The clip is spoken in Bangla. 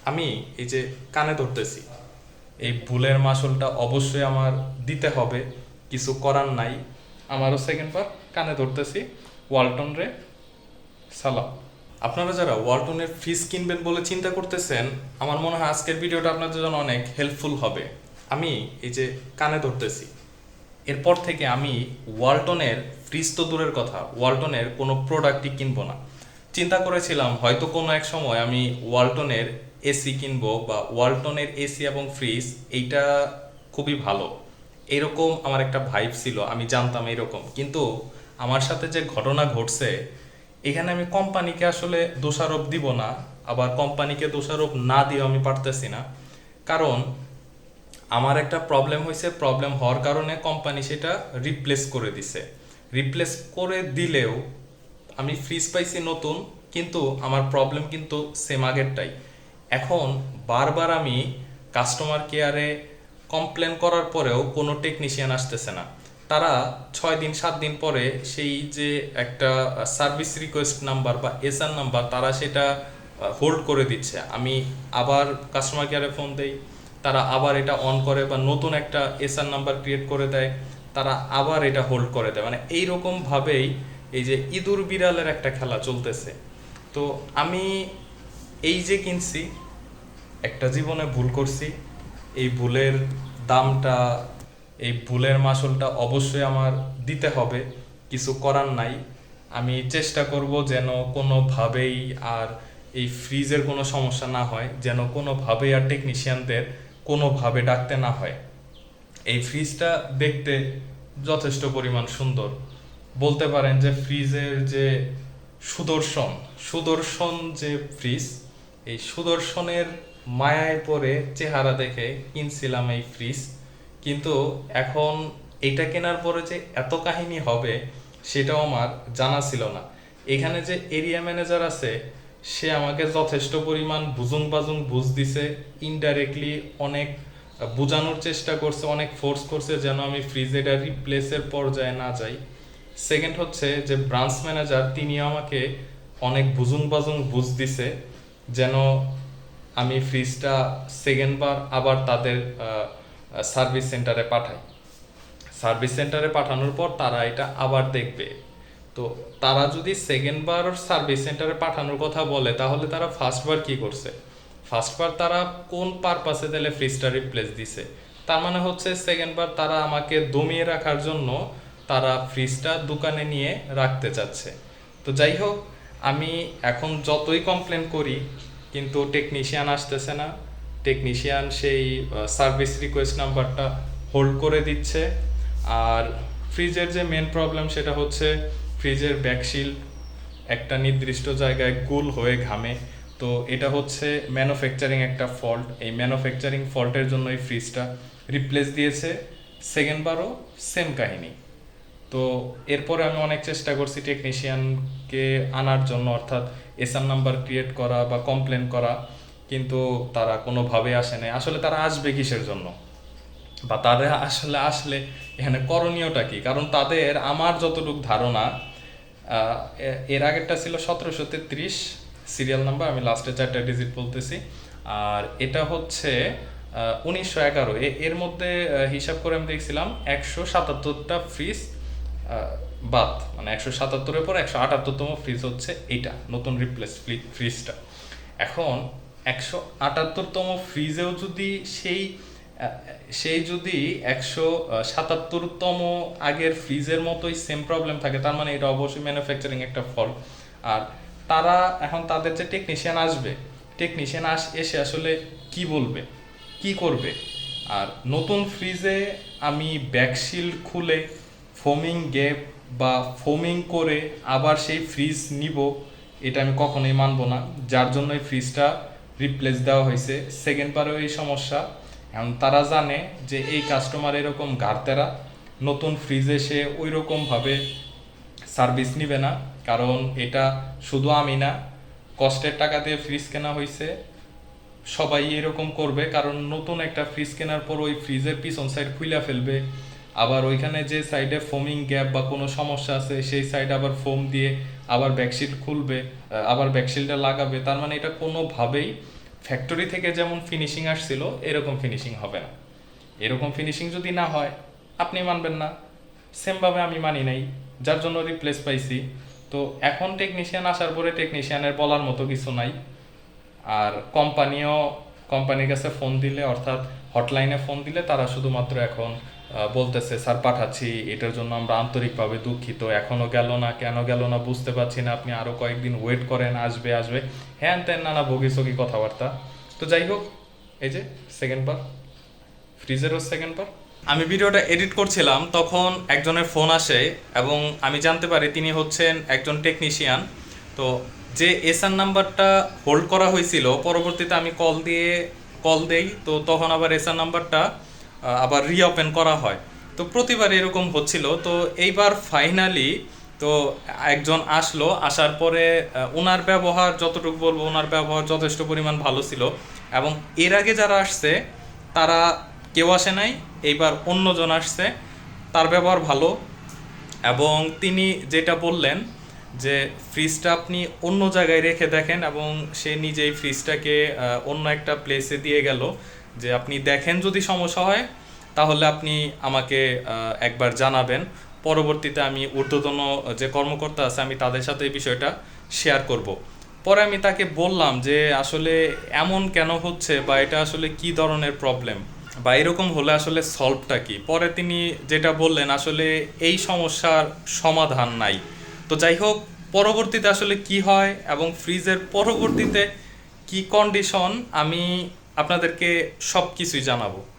আমি এই যে কানে ধরতেছি, এই ভুলের মাসুলটা অবশ্যই আমার দিতে হবে, কিছু করার নাই। আমারও সেকেন্ড বার কানে ধরতেছি। ওয়ালটন রে সালাম। আপনারা যারা ওয়ালটনের ফ্রিজ কিনবেন বলে চিন্তা করতেছেন, আমার মনে হয় আজকের ভিডিওটা আপনাদের জন্য অনেক হেল্পফুল হবে। আমি এই যে কানে ধরতেছি, এরপর থেকে আমি ওয়ালটনের ফ্রিজ তো দূরের কথা, ওয়ালটনের কোনো প্রোডাক্টই কিনবো না। চিন্তা করেছিলাম হয়তো কোনো এক সময় আমি ওয়ালটনের এসি কিনবো, বা ওয়ালটনের এসি এবং ফ্রিজ এইটা খুবই ভালো, এরকম আমার একটা ভাইব ছিল, আমি জানতাম এরকম। কিন্তু আমার সাথে যে ঘটনা ঘটছে, এখানে আমি কোম্পানিকে আসলে দোষারোপ দিব না, আবার কোম্পানিকে দোষারোপ না দিয়েও আমি পারতেছি না। কারণ আমার একটা প্রবলেম হয়েছে, প্রবলেম হওয়ার কারণে কোম্পানি সেটা রিপ্লেস করে দিছে। রিপ্লেস করে দিলেও আমি ফ্রিজ পাইছি নতুন, কিন্তু আমার প্রবলেম কিন্তু সেম আগেরটাই। এখন বারবার আমি কাস্টমার কেয়ারে কমপ্লেন করার পরেও কোনো টেকনিশিয়ান আসতেছে না। তারা 6 দিন 7 দিন পরে সেই যে একটা সার্ভিস রিকোয়েস্ট নাম্বার বা এসআর নাম্বার, তারা সেটা হোল্ড করে দিচ্ছে। আমি আবার কাস্টমার কেয়ারে ফোন দেই, তারা আবার এটা অন করে, বা নতুন একটা এসআর নাম্বার ক্রিয়েট করে দেয়, তারা আবার এটা হোল্ড করে দেয়। মানে এইরকম ভাবেই এই যে ইঁদুর বিড়ালের একটা খেলা চলতেছে। তো আমি এই যে কিনছি, একটা জীবনে ভুল করছি, এই ভুলের দামটা, এই ভুলের মাসুলটা অবশ্যই আমার দিতে হবে, কিছু করার নাই। আমি চেষ্টা করব যেন কোনোভাবেই আর এই ফ্রিজের কোনো সমস্যা না হয়, যেন কোনোভাবেই আর টেকনিশিয়ানদের কোনোভাবে ডাকতে না হয়। এই ফ্রিজটা দেখতে যথেষ্ট পরিমাণ সুন্দর, বলতে পারেন যে ফ্রিজের যে সুদর্শন, সুদর্শন যে ফ্রিজ, এই সুদর্শনের মায়ায় পড়ে চেহারা দেখে কিনছিলাম এই ফ্রিজ। কিন্তু এখন এইটা কেনার পরে যে এত কাহিনী হবে সেটাও আমার জানা ছিল না। এখানে যে এরিয়া ম্যানেজার আছে, সে আমাকে যথেষ্ট পরিমাণ বুজুং বাজুং বুঝ দিছে, ইনডাইরেক্টলি অনেক বোঝানোর চেষ্টা করছে, অনেক ফোর্স করছে যেন আমি ফ্রিজ এটা রিপ্লেসের পর্যায়ে না যাই। সেকেন্ড হচ্ছে যে ব্রাঞ্চ ম্যানেজার, তিনি আমাকে অনেক বুজুং বাজুং বুঝ দিছে যেন আমি ফ্রিজটা সেকেন্ড বার আবার তাদের সার্ভিস সেন্টারে পাঠাই। সার্ভিস সেন্টারে পাঠানোর পর তারা এটা আবার দেখবে। তো তারা যদি সেকেন্ড বার সার্ভিস সেন্টারে পাঠানোর কথা বলে, তাহলে তারা ফার্স্ট বার কি করছে, ফার্স্ট বার তারা কোন পারপাসে তাহলে ফ্রিজটা রিপ্লেস দিছে। তার মানে হচ্ছে সেকেন্ড বার তারা আমাকে দমিয়ে রাখার জন্য তারা ফ্রিজটা দোকানে নিয়ে রাখতে চাচ্ছে। তো যাই হোক, আমি এখন যতই কমপ্লেন করি, কিন্তু টেকনিশিয়ান আসতেছে না। টেকনিশিয়ান সেই সার্ভিস রিকোয়েস্ট নাম্বারটা হোল্ড করে দিচ্ছে। আর ফ্রিজের যে মেন প্রবলেম, সেটা হচ্ছে ফ্রিজের ব্যাকশিল্ড একটা নির্দিষ্ট জায়গায় গোল হয়ে ঘামে। তো এটা হচ্ছে ম্যানুফ্যাকচারিং একটা ফল্ট, এই ম্যানুফ্যাকচারিং ফল্টের জন্য এই ফ্রিজটা রিপ্লেস দিয়েছে। সেকেন্ড বারও সেম কাহিনী। তো এরপরে আমি অনেক চেষ্টা করছি টেকনিশিয়ানকে আনার জন্য, অর্থাৎ এসআর নাম্বার ক্রিয়েট করা বা কমপ্লেন করা, কিন্তু তারা কোনোভাবে আসে নাই। আসলে তারা আসবে কিসের জন্য, বা তাদের আসলে আসলে এখানে করণীয়টা কি? কারণ তাদের, আমার যতটুকু ধারণা, এর আগেরটা ছিল 1733 সিরিয়াল নাম্বার, আমি লাস্টে 4টা ডিজিট বলতেছি। আর এটা হচ্ছে 1911। এর মধ্যে হিসাব করে আমি দেখছিলাম 177টা ফ্রিজ বাদ, মানে 177-এর পর 178তম ফ্রিজ হচ্ছে এইটা নতুন রিপ্লেস ফ্রিজটা। এখন 178তম ফ্রিজেও যদি সেই সেই যদি 177তম আগের ফ্রিজের মতোই সেম প্রবলেম থাকে, তার মানে এটা অবশ্যই ম্যানুফ্যাকচারিং একটা ফল্ট। আর তারা এখন তাদের যে টেকনিশিয়ান আসবে, টেকনিশিয়ান এসে আসলে কি বলবে, কি করবে? আর নতুন ফ্রিজে আমি ব্যাকশিল্ড খুলে ফোমিং গ্যাপ বা ফোমিং করে আবার সেই ফ্রিজ নিব, এটা আমি কখনোই মানবো না। যার জন্য এই ফ্রিজটা রিপ্লেস দেওয়া হয়েছে, সেকেন্ড বারেও এই সমস্যা। এখন তারা জানে যে এই কাস্টমার এরকম গাড়তেরা, নতুন ফ্রিজে সে ওই রকমভাবে সার্ভিস নিবে না। কারণ এটা শুধু আমি না, কষ্টের টাকা দিয়ে ফ্রিজ কেনা হয়েছে, সবাই এরকম করবে। কারণ নতুন একটা ফ্রিজ কেনার পর ওই ফ্রিজের পিছন সাইড খুইলা ফেলবে, আবার ওইখানে যে সাইডে ফোমিং গ্যাপ বা কোনো সমস্যা আছে সেই সাইডে আবার ফোম দিয়ে আবার ব্যাকশিট খুলবে, আবার ব্যাকশিটটা লাগাবে। তার মানে এটা কোনোভাবেই ফ্যাক্টরি থেকে যেমন ফিনিশিং আসছিল এরকম ফিনিশিং হবে না। এরকম ফিনিশিং যদি না হয় আপনি মানবেন না, সেমভাবে আমি মানি নাই, যার জন্য রিপ্লেস পাইছি। তো এখন টেকনিশিয়ান আসার পরে টেকনিশিয়ানের বলার মতো কিছু নাই। আর কোম্পানির কাছে ফোন দিলে, অর্থাৎ হটলাইনে ফোন দিলে তারা শুধুমাত্র এখন বলতেছে স্যার পাঠাচ্ছি, এটার জন্য আমরা আন্তরিকভাবে দুঃখিত, এখনও গেল না, কেন গেল না বুঝতে পারছি না, আপনি আরও কয়েকদিন ওয়েট করেন, আসবে আসবে, হ্যান ত্যান নানা বগিসগি কথাবার্তা। তো যাই হোক, এই যে সেকেন্ড পার্ট, ফ্রিজেরও সেকেন্ড পার্ট। আমি ভিডিওটা এডিট করছিলাম তখন একজনের ফোন আসে এবং আমি জানতে পারি তিনি হচ্ছেন একজন টেকনিশিয়ান। তো যে এসআর নাম্বারটা হোল্ড করা হয়েছিল, পরবর্তীতে আমি কল দেই, তো তখন আবার এসআর নাম্বারটা আবার রিওপেন করা হয়। তো প্রতিবার এরকম হচ্ছিল। তো এইবার ফাইনালি তো একজন আসলো, আসার পরে ওনার ব্যবহার, যতটুকু বলবো ওনার ব্যবহার যথেষ্ট পরিমাণ ভালো ছিল। এবং এর আগে যারা আসছে তারা কেউ আসে নাই, এইবার অন্যজন আসছে, তার ব্যবহার ভালো। এবং তিনি যেটা বললেন যে ফ্রিজটা আপনি অন্য জায়গায় রেখে দেখেন, এবং সে নিজেই ফ্রিজটাকে অন্য একটা প্লেসে দিয়ে গেল, যে আপনি দেখেন যদি সমস্যা হয় তাহলে আপনি আমাকে একবার জানাবেন, পরবর্তীতে আমি ঊর্ধ্বতন যে কর্মকর্তা আছে আমি তাদের সাথে এই বিষয়টা শেয়ার করব। পরে আমি তাকে বললাম যে আসলে এমন কেন হচ্ছে, বা এটা আসলে কি ধরনের প্রবলেম, বা এরকম হলে আসলে সলভটা কি। পরে তিনি যেটা বললেন আসলে এই সমস্যার সমাধান নাই। তো যাই হোক, পরবর্তীতে আসলে কি হয় এবং ফ্রিজের পরবর্তীতে কি কন্ডিশন, আমি আপনাদেরকে সব কিছুই জানাবো।